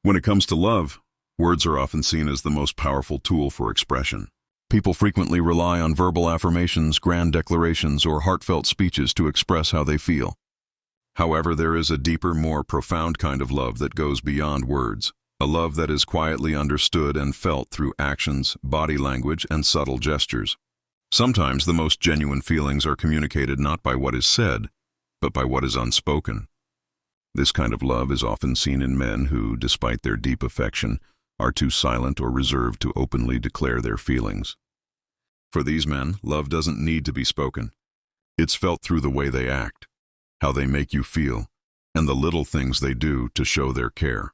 When it comes to love, words are often seen as the most powerful tool for expression. People frequently rely on verbal affirmations, grand declarations, or heartfelt speeches to express how they feel. However, there is a deeper, more profound kind of love that goes beyond words, a love that is quietly understood and felt through actions, body language, and subtle gestures. Sometimes the most genuine feelings are communicated not by what is said, but by what is unspoken. This kind of love is often seen in men who, despite their deep affection, are too silent or reserved to openly declare their feelings. For these men, love doesn't need to be spoken. It's felt through the way they act, how they make you feel, and the little things they do to show their care.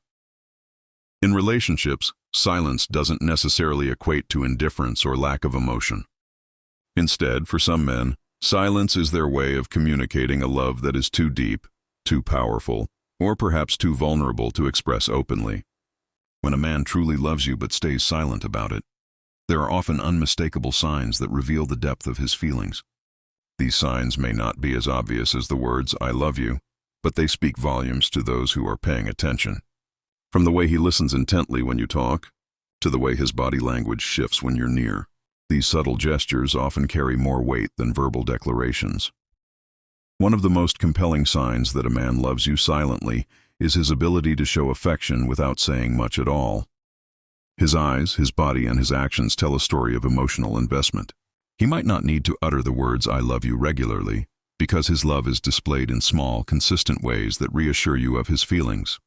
In relationships, silence doesn't necessarily equate to indifference or lack of emotion. Instead, for some men, silence is their way of communicating a love that is too deep, too powerful, or perhaps too vulnerable to express openly. When a man truly loves you but stays silent about it, there are often unmistakable signs that reveal the depth of his feelings. These signs may not be as obvious as the words, "I love you," but they speak volumes to those who are paying attention. From the way he listens intently when you talk, to the way his body language shifts when you're near. These subtle gestures often carry more weight than verbal declarations. One of the most compelling signs that a man loves you silently is his ability to show affection without saying much at all. His eyes, his body, and his actions tell a story of emotional investment. He might not need to utter the words, "I love you," regularly, because his love is displayed in small, consistent ways that reassure you of his feelings.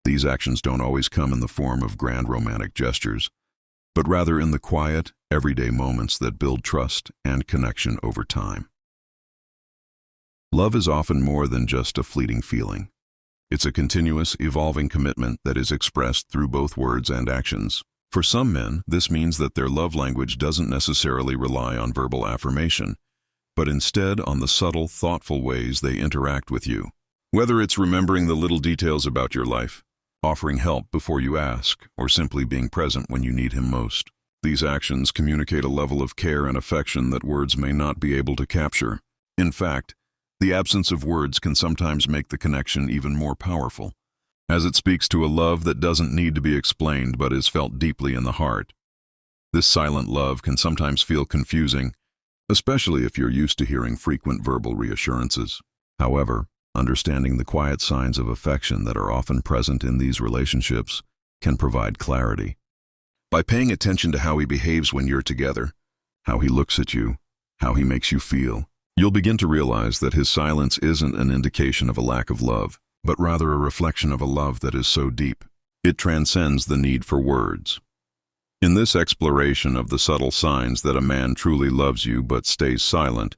These actions don't always come in the form of grand romantic gestures, but rather in the quiet, everyday moments that build trust and connection over time. Love is often more than just a fleeting feeling. It's a continuous, evolving commitment that is expressed through both words and actions. For some men, this means that their love language doesn't necessarily rely on verbal affirmation, but instead on the subtle, thoughtful ways they interact with you. Whether it's remembering the little details about your life, offering help before you ask, or simply being present when you need him most. These actions communicate a level of care and affection that words may not be able to capture. In fact, the absence of words can sometimes make the connection even more powerful, as it speaks to a love that doesn't need to be explained but is felt deeply in the heart. This silent love can sometimes feel confusing, especially if you're used to hearing frequent verbal reassurances. However, understanding the quiet signs of affection that are often present in these relationships can provide clarity. By paying attention to how he behaves when you're together, how he looks at you, how he makes you feel, you'll begin to realize that his silence isn't an indication of a lack of love, but rather a reflection of a love that is so deep, it transcends the need for words. In this exploration of the subtle signs that a man truly loves you but stays silent,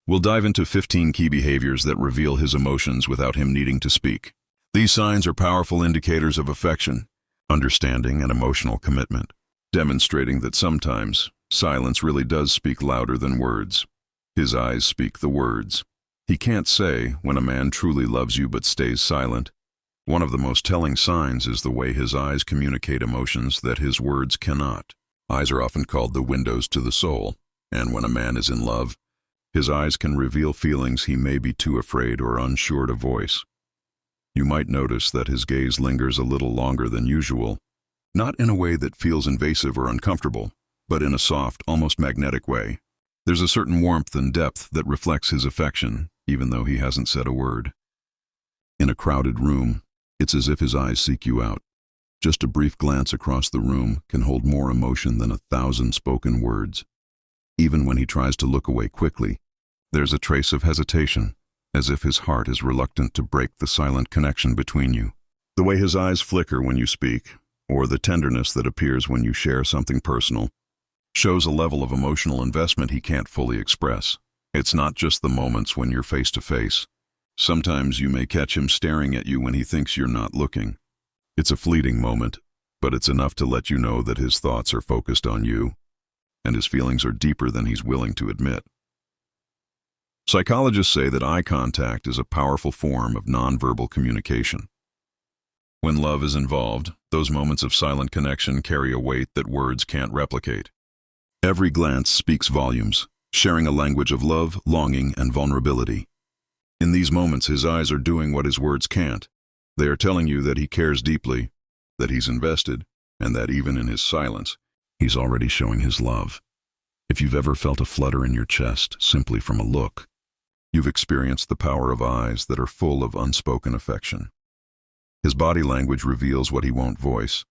we'll dive into 15 key behaviors that reveal his emotions without him needing to speak. These signs are powerful indicators of affection, understanding, and emotional commitment, demonstrating that sometimes silence really does speak louder than words. His eyes speak the words. He can't say when a man truly loves you but stays silent. One of the most telling signs is the way his eyes communicate emotions that his words cannot. Eyes are often called the windows to the soul, and when a man is in love, his eyes can reveal feelings he may be too afraid or unsure to voice. You might notice that his gaze lingers a little longer than usual, not in a way that feels invasive or uncomfortable, but in a soft, almost magnetic way. There's a certain warmth and depth that reflects his affection, even though he hasn't said a word. In a crowded room, it's as if his eyes seek you out. Just a brief glance across the room can hold more emotion than 1,000 spoken words. Even when he tries to look away quickly, there's a trace of hesitation, as if his heart is reluctant to break the silent connection between you. The way his eyes flicker when you speak, or the tenderness that appears when you share something personal, shows a level of emotional investment he can't fully express. It's not just the moments when you're face to face. Sometimes you may catch him staring at you when he thinks you're not looking. It's a fleeting moment, but it's enough to let you know that his thoughts are focused on you, and his feelings are deeper than he's willing to admit. Psychologists say that eye contact is a powerful form of nonverbal communication. When love is involved, those moments of silent connection carry a weight that words can't replicate. Every glance speaks volumes, sharing a language of love, longing, and vulnerability. In these moments, his eyes are doing what his words can't. They are telling you that he cares deeply, that he's invested, and that even in his silence, he's already showing his love. If you've ever felt a flutter in your chest simply from a look, you've experienced the power of eyes that are full of unspoken affection. His body language reveals what he won't voice.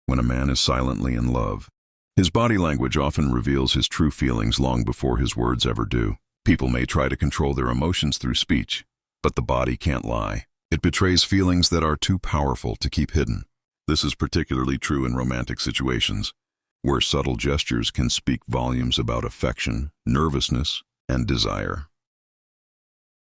When a man is silently in love, his body language often reveals his true feelings long before his words ever do. People may try to control their emotions through speech, but the body can't lie. It betrays feelings that are too powerful to keep hidden. This is particularly true in romantic situations, where subtle gestures can speak volumes about affection, nervousness, and desire.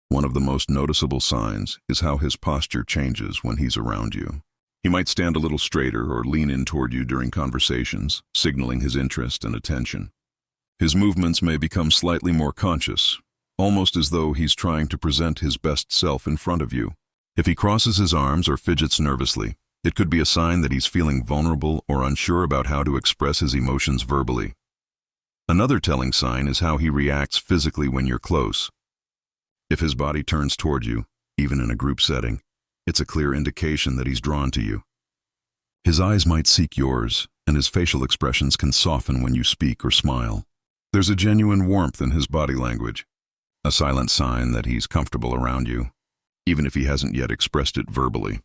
One of the most noticeable signs is how his posture changes when he's around you. He might stand a little straighter or lean in toward you during conversations, signaling his interest and attention. His movements may become slightly more conscious, almost as though he's trying to present his best self in front of you. If he crosses his arms or fidgets nervously, it could be a sign that he's feeling vulnerable or unsure about how to express his emotions verbally. Another telling sign is how he reacts physically when you're close. If his body turns toward you, even in a group setting, it's a clear indication that he's drawn to you. His eyes might seek yours, and his facial expressions can soften when you speak or smile. There's a genuine warmth in his body language, a silent sign that he's comfortable around you, even if he hasn't yet expressed it verbally.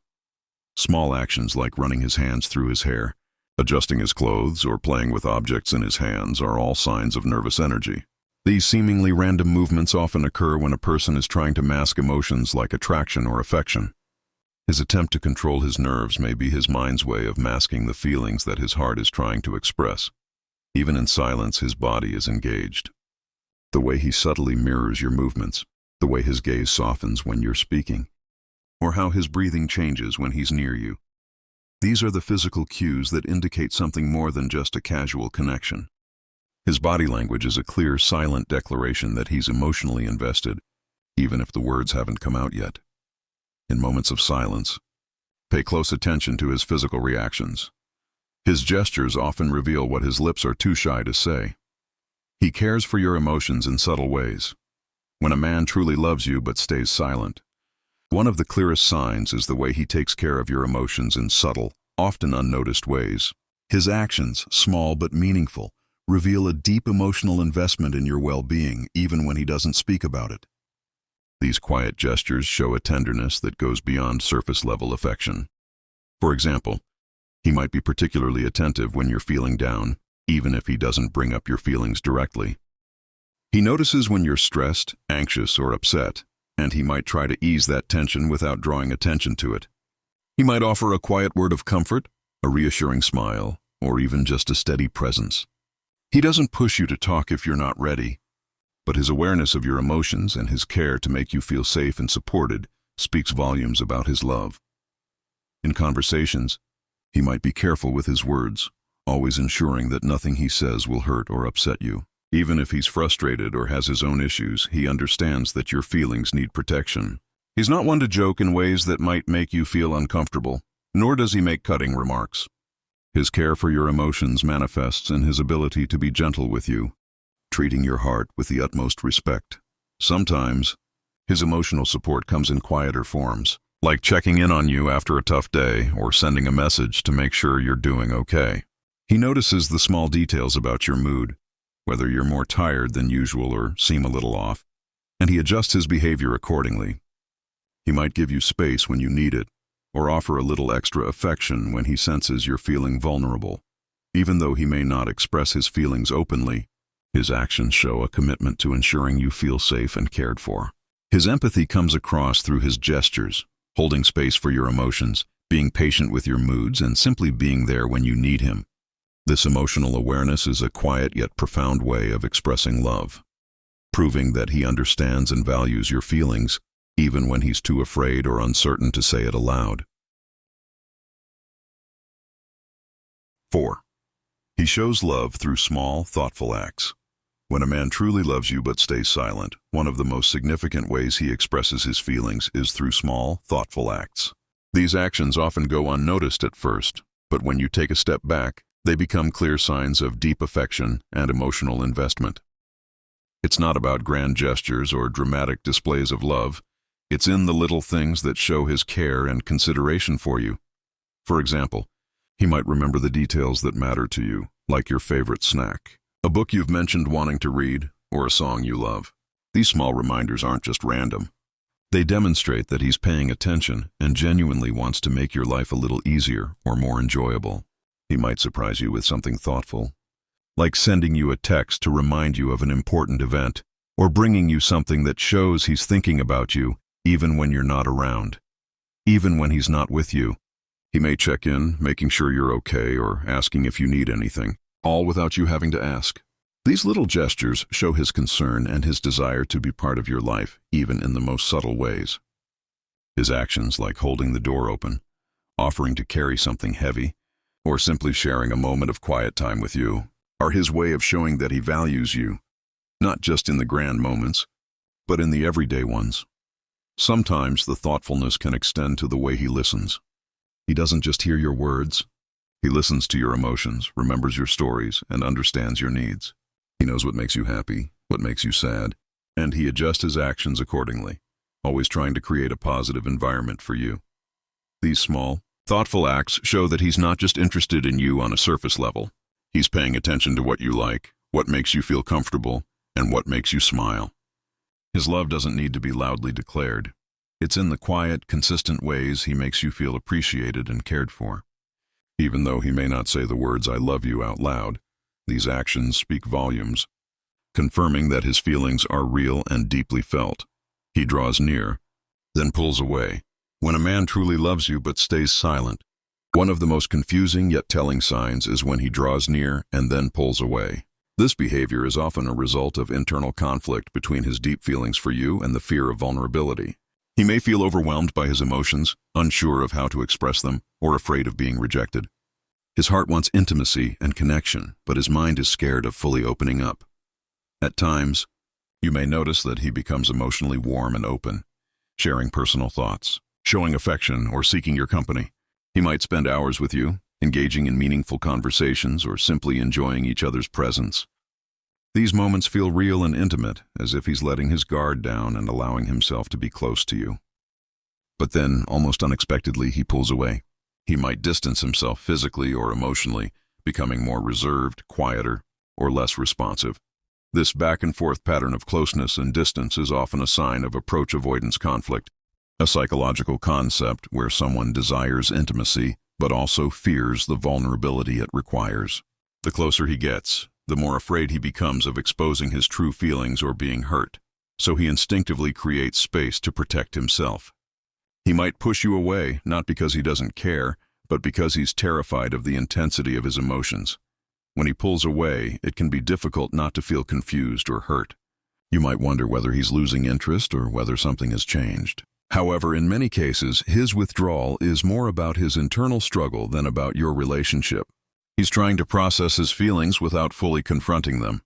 Small actions like running his hands through his hair, adjusting his clothes, or playing with objects in his hands are all signs of nervous energy. These seemingly random movements often occur when a person is trying to mask emotions like attraction or affection. His attempt to control his nerves may be his mind's way of masking the feelings that his heart is trying to express. Even in silence, his body is engaged. The way he subtly mirrors your movements, the way his gaze softens when you're speaking, or how his breathing changes when he's near you. These are the physical cues that indicate something more than just a casual connection. His body language is a clear, silent declaration that he's emotionally invested, even if the words haven't come out yet. In moments of silence, pay close attention to his physical reactions. His gestures often reveal what his lips are too shy to say. He cares for your emotions in subtle ways. When a man truly loves you but stays silent, one of the clearest signs is the way he takes care of your emotions in subtle, often unnoticed ways. His actions, small but meaningful, reveal a deep emotional investment in your well-being even when he doesn't speak about it. These quiet gestures show a tenderness that goes beyond surface-level affection. For example, he might be particularly attentive when you're feeling down, even if he doesn't bring up your feelings directly. He notices when you're stressed, anxious, or upset, and he might try to ease that tension without drawing attention to it. He might offer a quiet word of comfort, a reassuring smile, or even just a steady presence. He doesn't push you to talk if you're not ready, but his awareness of your emotions and his care to make you feel safe and supported speaks volumes about his love. In conversations, he might be careful with his words, always ensuring that nothing he says will hurt or upset you. Even if he's frustrated or has his own issues, he understands that your feelings need protection. He's not one to joke in ways that might make you feel uncomfortable, nor does he make cutting remarks. His care for your emotions manifests in his ability to be gentle with you, treating your heart with the utmost respect. Sometimes, his emotional support comes in quieter forms, like checking in on you after a tough day or sending a message to make sure you're doing okay. He notices the small details about your mood, whether you're more tired than usual or seem a little off, and he adjusts his behavior accordingly. He might give you space when you need it, or offer a little extra affection when he senses you're feeling vulnerable. Even though he may not express his feelings openly, his actions show a commitment to ensuring you feel safe and cared for. His empathy comes across through his gestures, holding space for your emotions, being patient with your moods, and simply being there when you need him. This emotional awareness is a quiet yet profound way of expressing love, proving that he understands and values your feelings, even when he's too afraid or uncertain to say it aloud. 4. He shows love through small, thoughtful acts. When a man truly loves you but stays silent, one of the most significant ways he expresses his feelings is through small, thoughtful acts. These actions often go unnoticed at first, but when you take a step back, they become clear signs of deep affection and emotional investment. It's not about grand gestures or dramatic displays of love. It's in the little things that show his care and consideration for you. For example, He might remember the details that matter to you, like your favorite snack, a book you've mentioned wanting to read, or a song you love. These small reminders aren't just random. They demonstrate that he's paying attention and genuinely wants to make your life a little easier or more enjoyable. He might surprise you with something thoughtful, like sending you a text to remind you of an important event, or bringing you something that shows he's thinking about you even when you're not around. Even when he's not with you, he may check in, making sure you're okay or asking if you need anything, all without you having to ask. These little gestures show his concern and his desire to be part of your life, even in the most subtle ways. His actions, like holding the door open, offering to carry something heavy, or simply sharing a moment of quiet time with you, are his way of showing that he values you, not just in the grand moments, but in the everyday ones. Sometimes the thoughtfulness can extend to the way he listens. He doesn't just hear your words. He listens to your emotions, remembers your stories, and understands your needs. He knows what makes you happy, what makes you sad, and he adjusts his actions accordingly, always trying to create a positive environment for you. These small, thoughtful acts show that he's not just interested in you on a surface level. He's paying attention to what you like, what makes you feel comfortable, and what makes you smile. His love doesn't need to be loudly declared. It's in the quiet, consistent ways he makes you feel appreciated and cared for. Even though he may not say the words "I love you" out loud, these actions speak volumes, confirming that his feelings are real and deeply felt. He draws near, then pulls away. When a man truly loves you but stays silent, one of the most confusing yet telling signs is when he draws near and then pulls away. This behavior is often a result of internal conflict between his deep feelings for you and the fear of vulnerability. He may feel overwhelmed by his emotions, unsure of how to express them, or afraid of being rejected. His heart wants intimacy and connection, but his mind is scared of fully opening up. At times, you may notice that he becomes emotionally warm and open, sharing personal thoughts, showing affection, or seeking your company. He might spend hours with you, engaging in meaningful conversations, or simply enjoying each other's presence. These moments feel real and intimate, as if he's letting his guard down and allowing himself to be close to you. But then, almost unexpectedly, he pulls away. He might distance himself physically or emotionally, becoming more reserved, quieter, or less responsive. This back-and-forth pattern of closeness and distance is often a sign of approach avoidance conflict, a psychological concept where someone desires intimacy but also fears the vulnerability it requires. The closer he gets, the more afraid he becomes of exposing his true feelings or being hurt, so he instinctively creates space to protect himself. He might push you away, not because he doesn't care, but because he's terrified of the intensity of his emotions. When he pulls away, it can be difficult not to feel confused or hurt. You might wonder whether he's losing interest or whether something has changed. However, in many cases, his withdrawal is more about his internal struggle than about your relationship. He's trying to process his feelings without fully confronting them,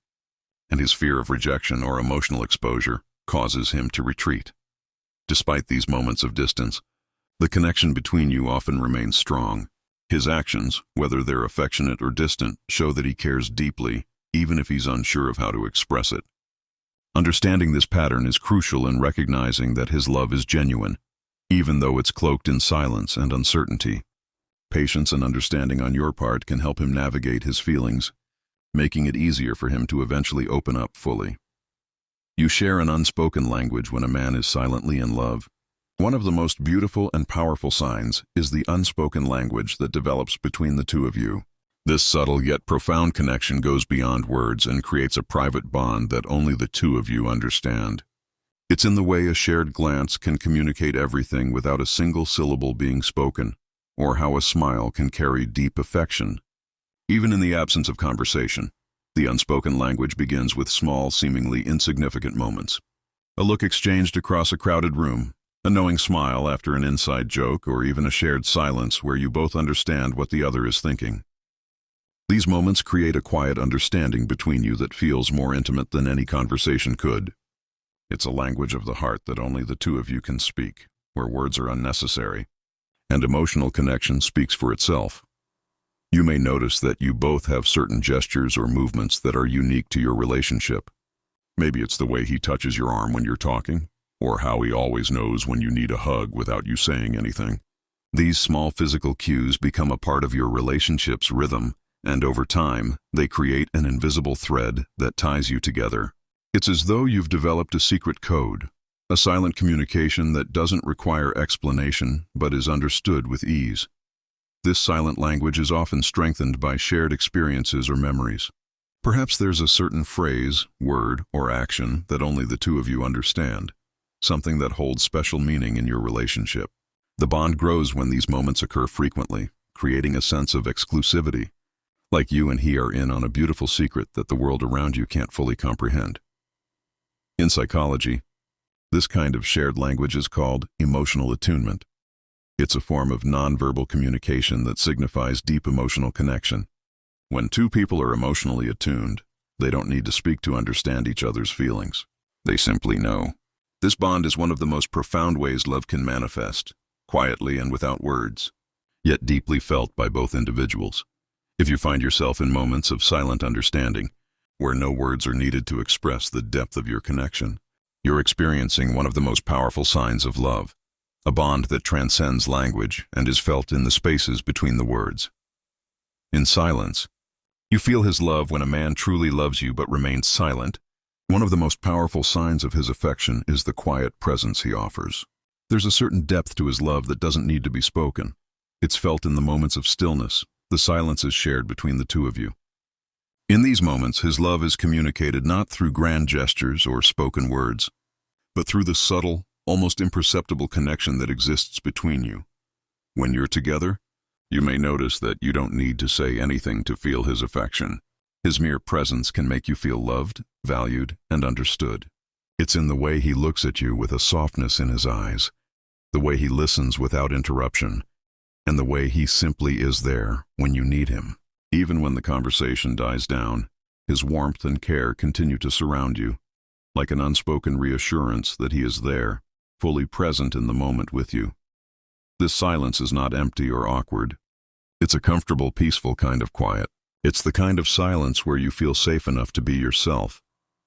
and his fear of rejection or emotional exposure causes him to retreat. Despite these moments of distance, the connection between you often remains strong. His actions, whether they're affectionate or distant, show that he cares deeply, even if he's unsure of how to express it. Understanding this pattern is crucial in recognizing that his love is genuine, even though it's cloaked in silence and uncertainty. Patience and understanding on your part can help him navigate his feelings, making it easier for him to eventually open up fully. You share an unspoken language when a man is silently in love. One of the most beautiful and powerful signs is the unspoken language that develops between the two of you. This subtle yet profound connection goes beyond words and creates a private bond that only the two of you understand. It's in the way a shared glance can communicate everything without a single syllable being spoken, or how a smile can carry deep affection. Even in the absence of conversation, the unspoken language begins with small, seemingly insignificant moments. A look exchanged across a crowded room, a knowing smile after an inside joke, or even a shared silence where you both understand what the other is thinking. These moments create a quiet understanding between you that feels more intimate than any conversation could. It's a language of the heart that only the two of you can speak, where words are unnecessary, and emotional connection speaks for itself. You may notice that you both have certain gestures or movements that are unique to your relationship. Maybe it's the way he touches your arm when you're talking, or how he always knows when you need a hug without you saying anything. These small physical cues become a part of your relationship's rhythm, and over time, they create an invisible thread that ties you together. It's as though you've developed a secret code, a silent communication that doesn't require explanation but is understood with ease. This silent language is often strengthened by shared experiences or memories. Perhaps there's a certain phrase, word, or action that only the two of you understand, something that holds special meaning in your relationship. The bond grows when these moments occur frequently, creating a sense of exclusivity, like you and he are in on a beautiful secret that the world around you can't fully comprehend. In psychology, this kind of shared language is called emotional attunement. It's a form of nonverbal communication that signifies deep emotional connection. When two people are emotionally attuned, they don't need to speak to understand each other's feelings. They simply know. This bond is one of the most profound ways love can manifest, quietly and without words, yet deeply felt by both individuals. If you find yourself in moments of silent understanding, where no words are needed to express the depth of your connection, you're experiencing one of the most powerful signs of love, a bond that transcends language and is felt in the spaces between the words. In silence, you feel his love. When a man truly loves you but remains silent, one of the most powerful signs of his affection is the quiet presence he offers. There's a certain depth to his love that doesn't need to be spoken. It's felt in the moments of stillness. The silence is shared between the two of you. In these moments, his love is communicated not through grand gestures or spoken words, but through the subtle, almost imperceptible connection that exists between you. When you're together, you may notice that you don't need to say anything to feel his affection. His mere presence can make you feel loved, valued, and understood. It's in the way he looks at you with a softness in his eyes, the way he listens without interruption, and the way he simply is there when you need him. Even when the conversation dies down, his warmth and care continue to surround you, like an unspoken reassurance that he is there, fully present in the moment with you. This silence is not empty or awkward. It's a comfortable, peaceful kind of quiet. It's the kind of silence where you feel safe enough to be yourself,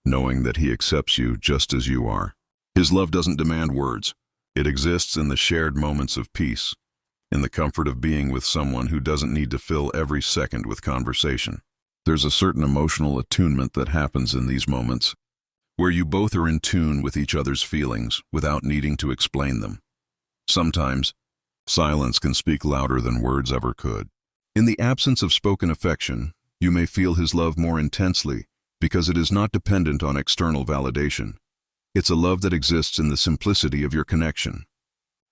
knowing that he accepts you just as you are. His love doesn't demand words. It exists in the shared moments of peace, in the comfort of being with someone who doesn't need to fill every second with conversation. There's a certain emotional attunement that happens in these moments, where you both are in tune with each other's feelings without needing to explain them. Sometimes, silence can speak louder than words ever could. In the absence of spoken affection, you may feel his love more intensely because it is not dependent on external validation. It's a love that exists in the simplicity of your connection.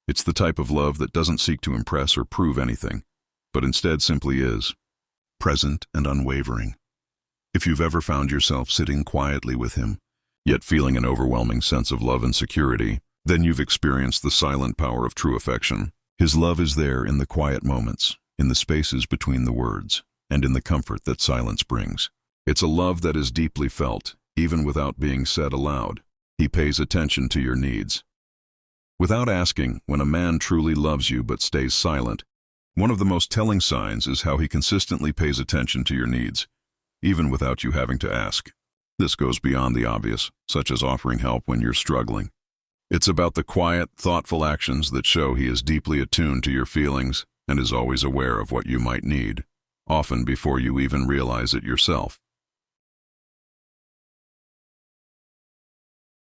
It's the type of love that doesn't seek to impress or prove anything, but instead simply is, present and unwavering. If you've ever found yourself sitting quietly with him, yet feeling an overwhelming sense of love and security, then you've experienced the silent power of true affection. His love is there in the quiet moments, in the spaces between the words, and in the comfort that silence brings. It's a love that is deeply felt, even without being said aloud. He pays attention to your needs. Without asking, when a man truly loves you but stays silent, one of the most telling signs is how he consistently pays attention to your needs, even without you having to ask. This goes beyond the obvious, such as offering help when you're struggling. It's about the quiet, thoughtful actions that show he is deeply attuned to your feelings and is always aware of what you might need, often before you even realize it yourself.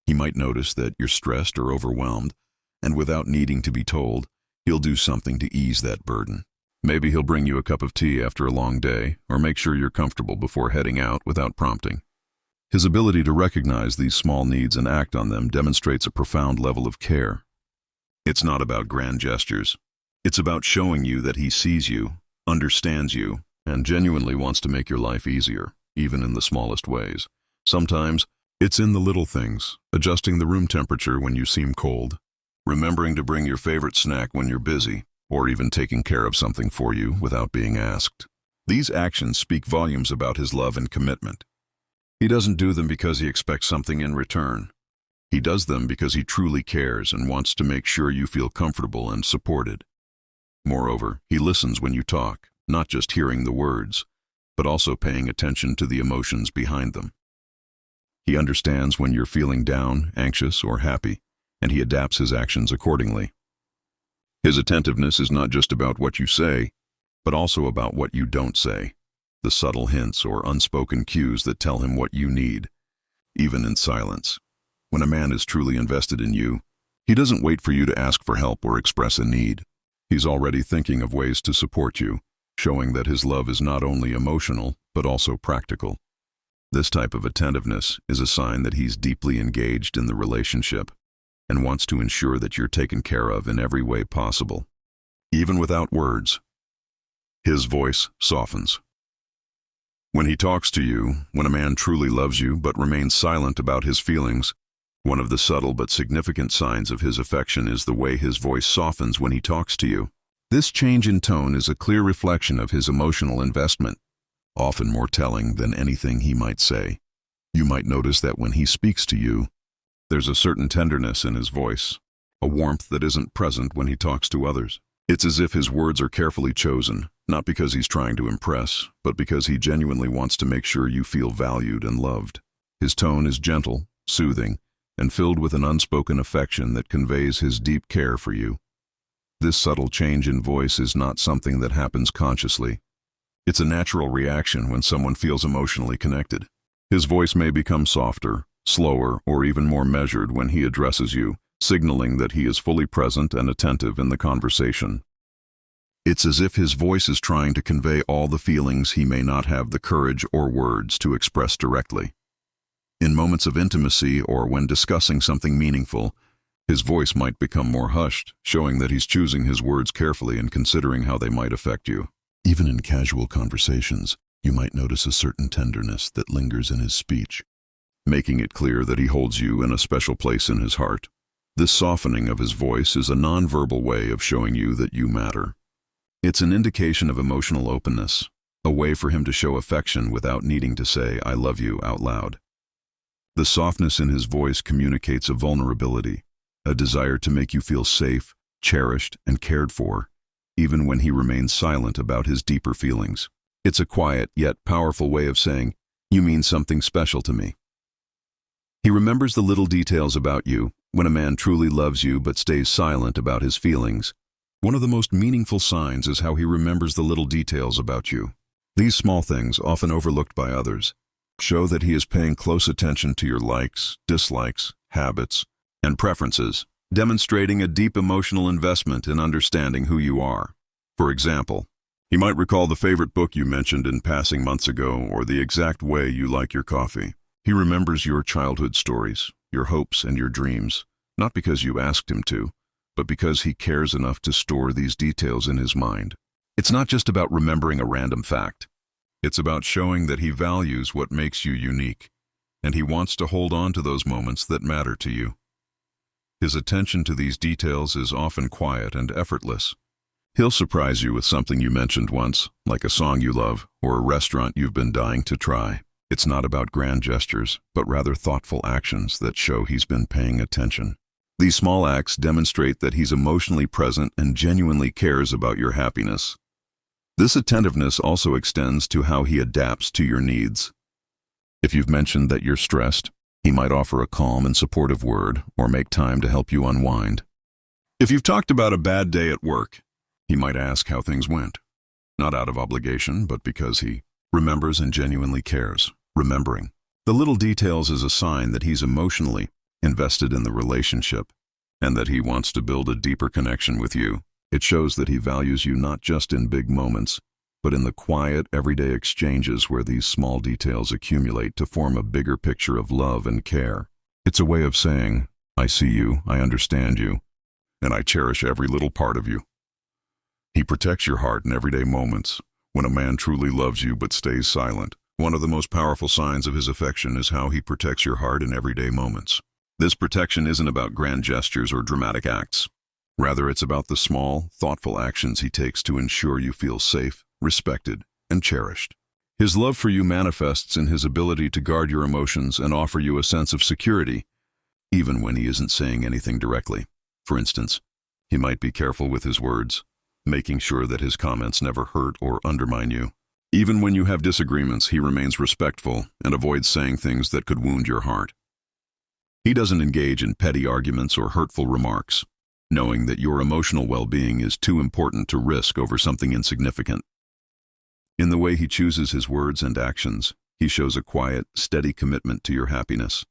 He might notice that you're stressed or overwhelmed, and without needing to be told, he'll do something to ease that burden. Maybe he'll bring you a cup of tea after a long day, or make sure you're comfortable before heading out without prompting. His ability to recognize these small needs and act on them demonstrates a profound level of care. It's not about grand gestures. It's about showing you that he sees you, understands you, and genuinely wants to make your life easier, even in the smallest ways. Sometimes, it's in the little things, adjusting the room temperature when you seem cold, remembering to bring your favorite snack when you're busy, or even taking care of something for you without being asked. These actions speak volumes about his love and commitment. He doesn't do them because he expects something in return. He does them because he truly cares and wants to make sure you feel comfortable and supported. Moreover, he listens when you talk, not just hearing the words, but also paying attention to the emotions behind them. He understands when you're feeling down, anxious, or happy, and he adapts his actions accordingly. His attentiveness is not just about what you say, but also about what you don't say, the subtle hints or unspoken cues that tell him what you need, even in silence. When a man is truly invested in you, he doesn't wait for you to ask for help or express a need. He's already thinking of ways to support you, showing that his love is not only emotional, but also practical. This type of attentiveness is a sign that he's deeply engaged in the relationship and wants to ensure that you're taken care of in every way possible. Even without words, his voice softens. When he talks to you, when a man truly loves you but remains silent about his feelings, one of the subtle but significant signs of his affection is the way his voice softens when he talks to you. This change in tone is a clear reflection of his emotional investment, often more telling than anything he might say. You might notice that when he speaks to you, there's a certain tenderness in his voice, a warmth that isn't present when he talks to others. It's as if his words are carefully chosen, not because he's trying to impress, but because he genuinely wants to make sure you feel valued and loved. His tone is gentle, soothing, and filled with an unspoken affection that conveys his deep care for you. This subtle change in voice is not something that happens consciously. It's a natural reaction when someone feels emotionally connected. His voice may become softer, slower, or even more measured when he addresses you, signaling that he is fully present and attentive in the conversation. It's as if his voice is trying to convey all the feelings he may not have the courage or words to express directly. In moments of intimacy or when discussing something meaningful, his voice might become more hushed, showing that he's choosing his words carefully and considering how they might affect you. Even in casual conversations, you might notice a certain tenderness that lingers in his speech, making it clear that he holds you in a special place in his heart. This softening of his voice is a nonverbal way of showing you that you matter. It's an indication of emotional openness, a way for him to show affection without needing to say, "I love you," out loud. The softness in his voice communicates a vulnerability, a desire to make you feel safe, cherished, and cared for, even when he remains silent about his deeper feelings. It's a quiet yet powerful way of saying, "You mean something special to me." He remembers the little details about you. When a man truly loves you but stays silent about his feelings, one of the most meaningful signs is how he remembers the little details about you. These small things, often overlooked by others, show that he is paying close attention to your likes, dislikes, habits, and preferences, demonstrating a deep emotional investment in understanding who you are. For example, he might recall the favorite book you mentioned in passing months ago or the exact way you like your coffee. He remembers your childhood stories, your hopes and your dreams, not because you asked him to, but because he cares enough to store these details in his mind. It's not just about remembering a random fact. It's about showing that he values what makes you unique, and he wants to hold on to those moments that matter to you. His attention to these details is often quiet and effortless. He'll surprise you with something you mentioned once, like a song you love or a restaurant you've been dying to try. It's not about grand gestures, but rather thoughtful actions that show he's been paying attention. These small acts demonstrate that he's emotionally present and genuinely cares about your happiness. This attentiveness also extends to how he adapts to your needs. If you've mentioned that you're stressed, he might offer a calm and supportive word or make time to help you unwind. If you've talked about a bad day at work, he might ask how things went, not out of obligation, but because he remembers and genuinely cares. Remembering the little details is a sign that he's emotionally invested in the relationship and that he wants to build a deeper connection with you. It shows that he values you not just in big moments, but in the quiet, everyday exchanges where these small details accumulate to form a bigger picture of love and care. It's a way of saying, "I see you, I understand you, and I cherish every little part of you." He protects your heart in everyday moments. When a man truly loves you but stays silent, one of the most powerful signs of his affection is how he protects your heart in everyday moments. This protection isn't about grand gestures or dramatic acts. Rather, it's about the small, thoughtful actions he takes to ensure you feel safe, respected, and cherished. His love for you manifests in his ability to guard your emotions and offer you a sense of security, even when he isn't saying anything directly. For instance, he might be careful with his words, making sure that his comments never hurt or undermine you. Even when you have disagreements, he remains respectful and avoids saying things that could wound your heart. He doesn't engage in petty arguments or hurtful remarks. knowing that your emotional well-being is too important to risk over something insignificant. In the way he chooses his words and actions, he shows a quiet, steady commitment to your happiness.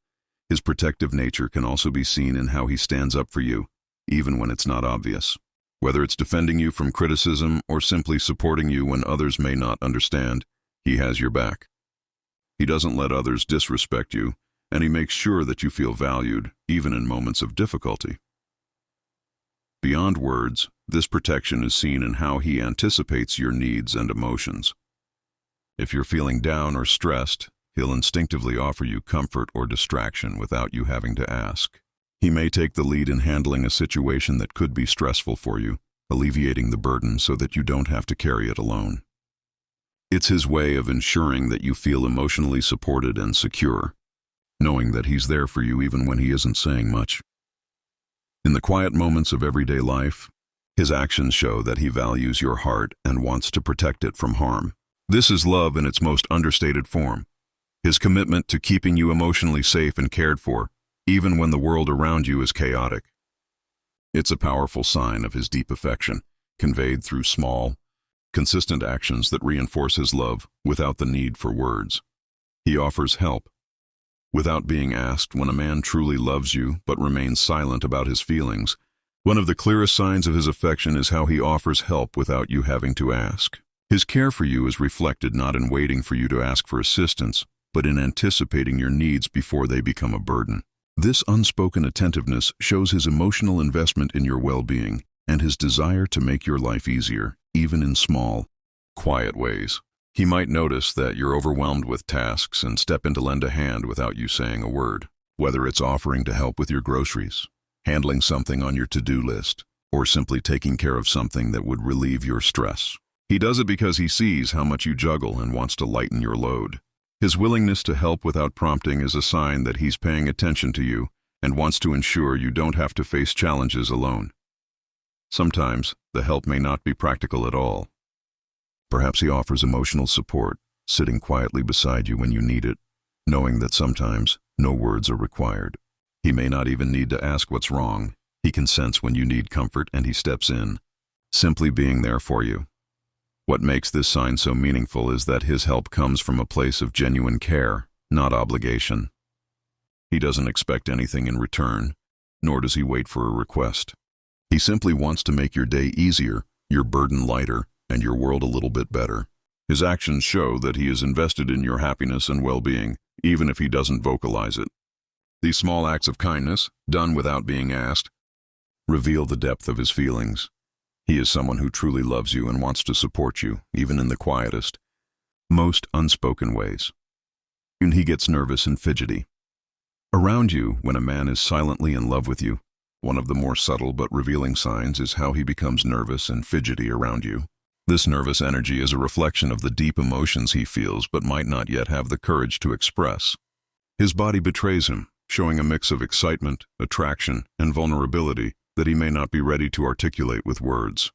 His protective nature can also be seen in how he stands up for you, even when it's not obvious. Whether it's defending you from criticism or simply supporting you when others may not understand, he has your back. He doesn't let others disrespect you, and he makes sure that you feel valued, even in moments of difficulty. Beyond words, this protection is seen in how he anticipates your needs and emotions. If you're feeling down or stressed, he'll instinctively offer you comfort or distraction without you having to ask. He may take the lead in handling a situation that could be stressful for you, alleviating the burden so that you don't have to carry it alone. It's his way of ensuring that you feel emotionally supported and secure, knowing that he's there for you even when he isn't saying much. In the quiet moments of everyday life, his actions show that he values your heart and wants to protect it from harm. This is love in its most understated form. His commitment to keeping you emotionally safe and cared for, even when the world around you is chaotic. It's a powerful sign of his deep affection, conveyed through small, consistent actions that reinforce his love without the need for words. He offers help without being asked. When a man truly loves you but remains silent about his feelings, one of the clearest signs of his affection is how he offers help without you having to ask. His care for you is reflected not in waiting for you to ask for assistance, but in anticipating your needs before they become a burden. This unspoken attentiveness shows his emotional investment in your well-being and his desire to make your life easier, even in small, quiet ways. He might notice that you're overwhelmed with tasks and step in to lend a hand without you saying a word, whether it's offering to help with your groceries, handling something on your to-do list, or simply taking care of something that would relieve your stress. He does it because he sees how much you juggle and wants to lighten your load. His willingness to help without prompting is a sign that he's paying attention to you and wants to ensure you don't have to face challenges alone. Sometimes, the help may not be practical at all. Perhaps he offers emotional support, sitting quietly beside you when you need it, knowing that sometimes no words are required. He may not even need to ask what's wrong. He can sense when you need comfort and he steps in, simply being there for you. What makes this sign so meaningful is that his help comes from a place of genuine care, not obligation. He doesn't expect anything in return, nor does he wait for a request. He simply wants to make your day easier, your burden lighter, and your world a little bit better. His actions show that he is invested in your happiness and well-being, even if he doesn't vocalize it. These small acts of kindness, done without being asked, reveal the depth of his feelings. He is someone who truly loves you and wants to support you, even in the quietest, most unspoken ways. And he gets nervous and fidgety around you when a man is silently in love with you. One of the more subtle but revealing signs is how he becomes nervous and fidgety around you. This nervous energy is a reflection of the deep emotions he feels but might not yet have the courage to express. His body betrays him, showing a mix of excitement, attraction, and vulnerability that he may not be ready to articulate with words.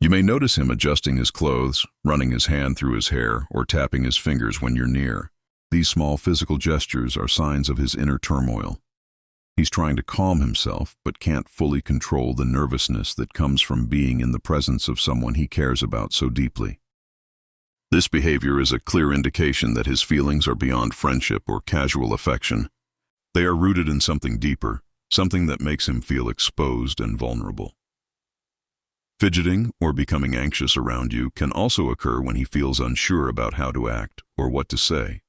You may notice him adjusting his clothes, running his hand through his hair, or tapping his fingers when you're near. These small physical gestures are signs of his inner turmoil. He's trying to calm himself, but can't fully control the nervousness that comes from being in the presence of someone he cares about so deeply. This behavior is a clear indication that his feelings are beyond friendship or casual affection. They are rooted in something deeper, something that makes him feel exposed and vulnerable. Fidgeting or becoming anxious around you can also occur when he feels unsure about how to act or what to say.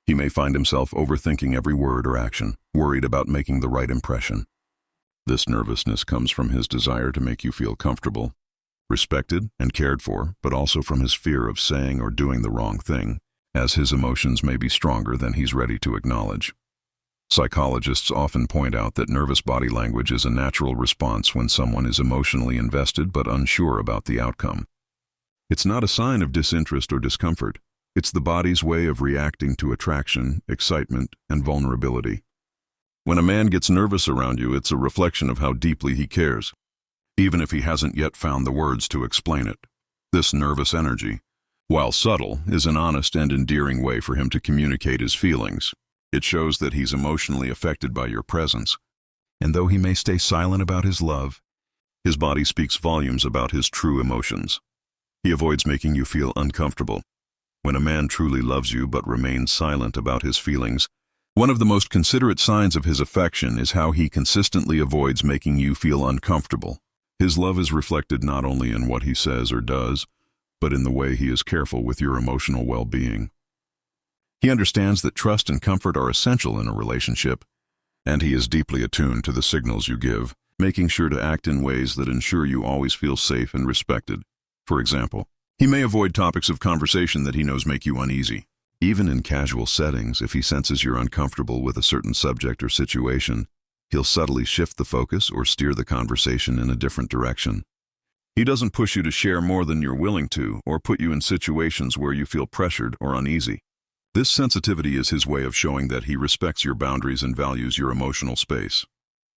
He may find himself overthinking every word or action, worried about making the right impression. This nervousness comes from his desire to make you feel comfortable, respected, and cared for, but also from his fear of saying or doing the wrong thing, as his emotions may be stronger than he's ready to acknowledge. Psychologists often point out that nervous body language is a natural response when someone is emotionally invested but unsure about the outcome. It's not a sign of disinterest or discomfort. It's the body's way of reacting to attraction, excitement, and vulnerability. When a man gets nervous around you, it's a reflection of how deeply he cares, even if he hasn't yet found the words to explain it. This nervous energy, while subtle, is an honest and endearing way for him to communicate his feelings. It shows that he's emotionally affected by your presence. And though he may stay silent about his love, his body speaks volumes about his true emotions. He avoids making you feel uncomfortable. When a man truly loves you but remains silent about his feelings, one of the most considerate signs of his affection is how he consistently avoids making you feel uncomfortable. His love is reflected not only in what he says or does, but in the way he is careful with your emotional well-being. He understands that trust and comfort are essential in a relationship, and he is deeply attuned to the signals you give, making sure to act in ways that ensure you always feel safe and respected. For example, he may avoid topics of conversation that he knows make you uneasy. Even in casual settings, if he senses you're uncomfortable with a certain subject or situation, he'll subtly shift the focus or steer the conversation in a different direction. He doesn't push you to share more than you're willing to or put you in situations where you feel pressured or uneasy. This sensitivity is his way of showing that he respects your boundaries and values your emotional space.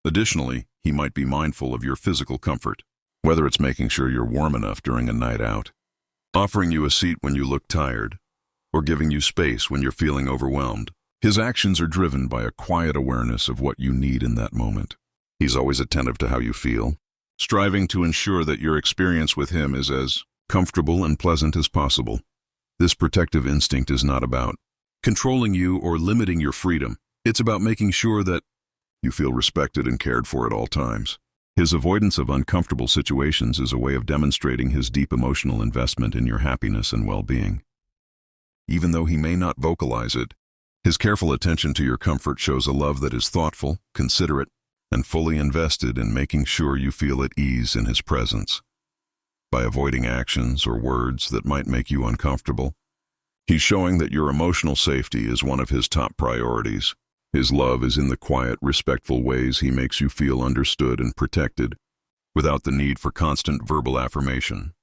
Additionally, he might be mindful of your physical comfort, whether it's making sure you're warm enough during a night out, offering you a seat when you look tired, or giving you space when you're feeling overwhelmed. His actions are driven by a quiet awareness of what you need in that moment. He's always attentive to how you feel, striving to ensure that your experience with him is as comfortable and pleasant as possible. This protective instinct is not about controlling you or limiting your freedom. It's about making sure that you feel respected and cared for at all times. His avoidance of uncomfortable situations is a way of demonstrating his deep emotional investment in your happiness and well-being. Even though he may not vocalize it, his careful attention to your comfort shows a love that is thoughtful, considerate, and fully invested in making sure you feel at ease in his presence. By avoiding actions or words that might make you uncomfortable, he's showing that your emotional safety is one of his top priorities. His love is in the quiet, respectful ways he makes you feel understood and protected, without the need for constant verbal affirmation.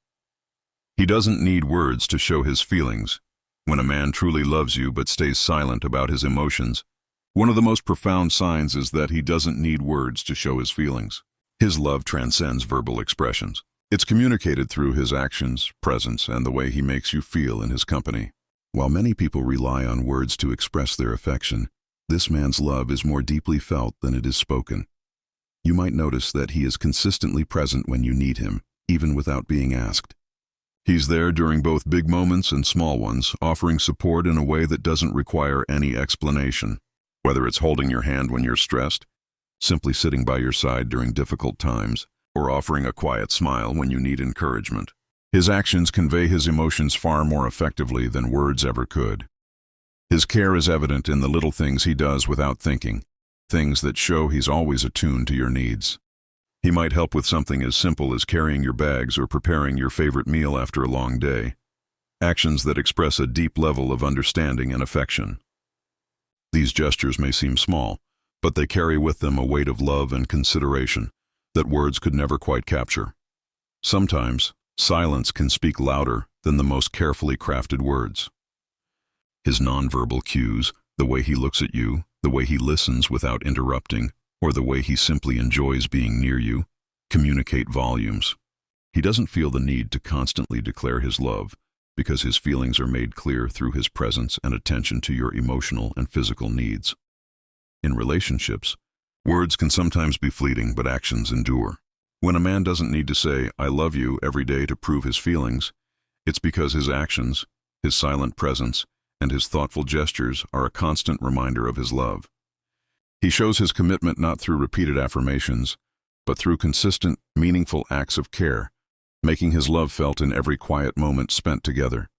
He doesn't need words to show his feelings. When a man truly loves you but stays silent about his emotions, one of the most profound signs is that he doesn't need words to show his feelings. His love transcends verbal expressions. It's communicated through his actions, presence, and the way he makes you feel in his company. While many people rely on words to express their affection, this man's love is more deeply felt than it is spoken. You might notice that he is consistently present when you need him, even without being asked. He's there during both big moments and small ones, offering support in a way that doesn't require any explanation. Whether it's holding your hand when you're stressed, simply sitting by your side during difficult times, or offering a quiet smile when you need encouragement. His actions convey his emotions far more effectively than words ever could. His care is evident in the little things he does without thinking, things that show he's always attuned to your needs. He might help with something as simple as carrying your bags or preparing your favorite meal after a long day, actions that express a deep level of understanding and affection. These gestures may seem small, but they carry with them a weight of love and consideration that words could never quite capture. Sometimes, silence can speak louder than the most carefully crafted words. His nonverbal cues, the way he looks at you, the way he listens without interrupting, or the way he simply enjoys being near you, communicate volumes. He doesn't feel the need to constantly declare his love, because his feelings are made clear through his presence and attention to your emotional and physical needs. In relationships, words can sometimes be fleeting, but actions endure. When a man doesn't need to say, "I love you," every day to prove his feelings, it's because his actions, his silent presence, and his thoughtful gestures are a constant reminder of his love. He shows his commitment not through repeated affirmations, but through consistent, meaningful acts of care, making his love felt in every quiet moment spent together.